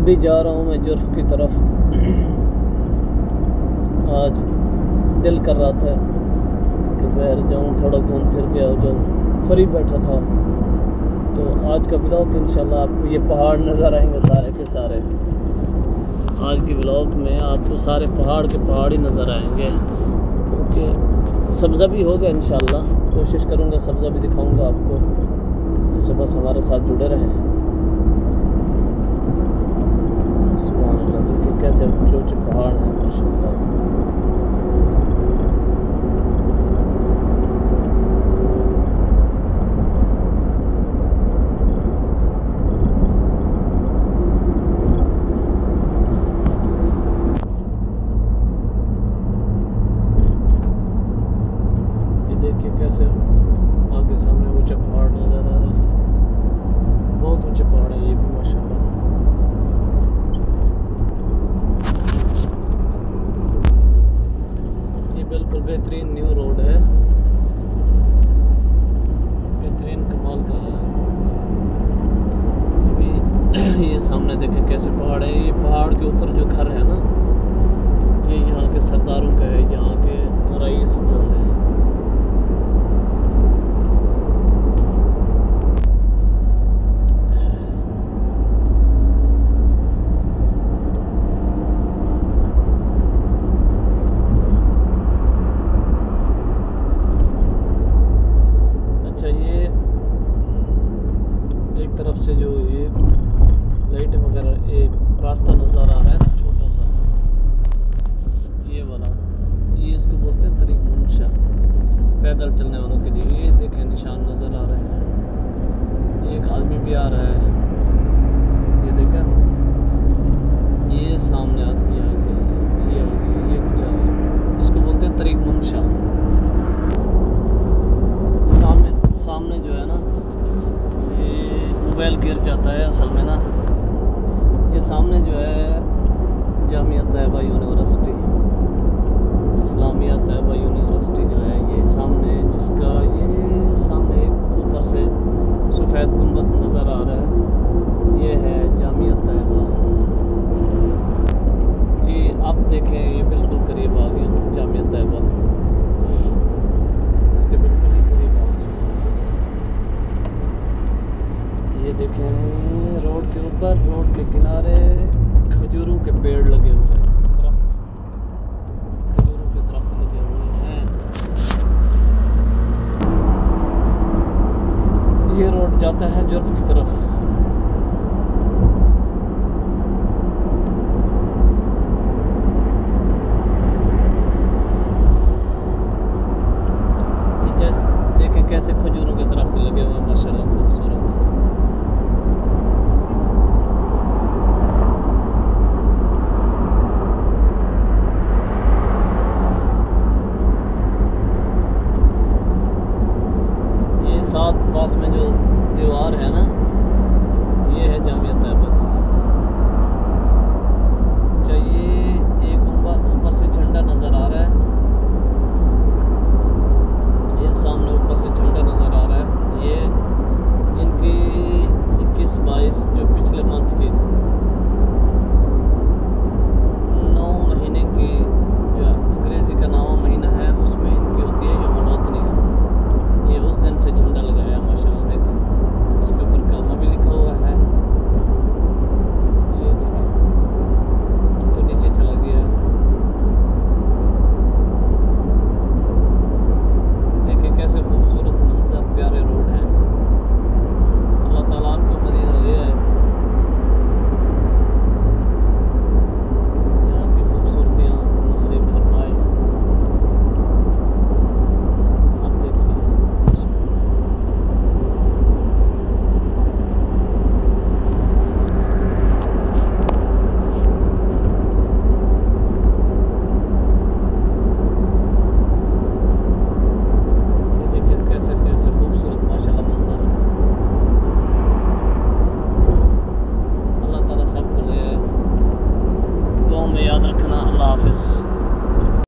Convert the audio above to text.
अभी जा रहा हूँ मैं जुर्फ की तरफ। आज दिल कर रहा था कि बाहर जाऊँ, थोड़ा घूम फिर के आ जाऊँ, फ्री बैठा था। तो आज का ब्लॉग इंशाल्लाह आपको ये पहाड़ नज़र आएंगे सारे के सारे। आज के ब्लॉग में आपको सारे पहाड़ के पहाड़ ही नज़र आएंगे, क्योंकि सब्ज़ा भी होगा इंशाल्लाह। कोशिश करूँगा सब्ज़ा भी दिखाऊँगा आपको, ऐसे बस हमारे साथ जुड़े रहें। सुभान अल्लाह, देखिए कैसे ऊँचे ऊँचे पहाड़ हैं माशाल्लाह। देखिए कैसे आगे सामने ऊंचे पहाड़ नज़र आ रहे हैं, बहुत ऊंचे पहाड़ है ये भी माशाल्लाह। ये बिल्कुल बेहतरीन न्यू रोड है, बेहतरीन कमाल का है। अभी ये सामने देखें कैसे पहाड़ है। ये पहाड़ के ऊपर जो घर है ना, ये यहाँ के सरदारों का है, यहाँ के रईस जो है। ये एक तरफ से जो ये लाइट वगैरह ये रास्ता नज़र आ रहा है ना, छोटा सा ये वाला, ये इसको बोलते हैं तरीक मुनशा, पैदल चलने वालों के लिए। ये देखें निशान नज़र आ रहे हैं। ये एक आदमी भी आ रहा है, ये देखें, ये सामने आदमी आ गया, ये आ गया, ये जा रहा है। इसको बोलते हैं तरीक मुनशा। सामने जो है ना, ये मोबाइल गिर जाता है असल में ना। ये सामने जो है जामिया तैयबा यूनिवर्सिटी, इस्लामिया तैयबा यूनिवर्सिटी जो है, ये सामने, जिसका ये सामने ऊपर से सफ़ेद गुंबद नज़र आ रहा है, ये है जामिया तैयबा जी। आप देखें ये बिल्कुल करीब आ गया जामिया तैयबा, इसके बिल्कुल ही करीब आ गया। ये देखें रोड के ऊपर, रोड के किनारे खजूरों के पेड़ लगे हुए हैं, दरख्त, खजूरों के दरख्त लगे हुए हैं। ये रोड जाता है जुर्फ की तरफ।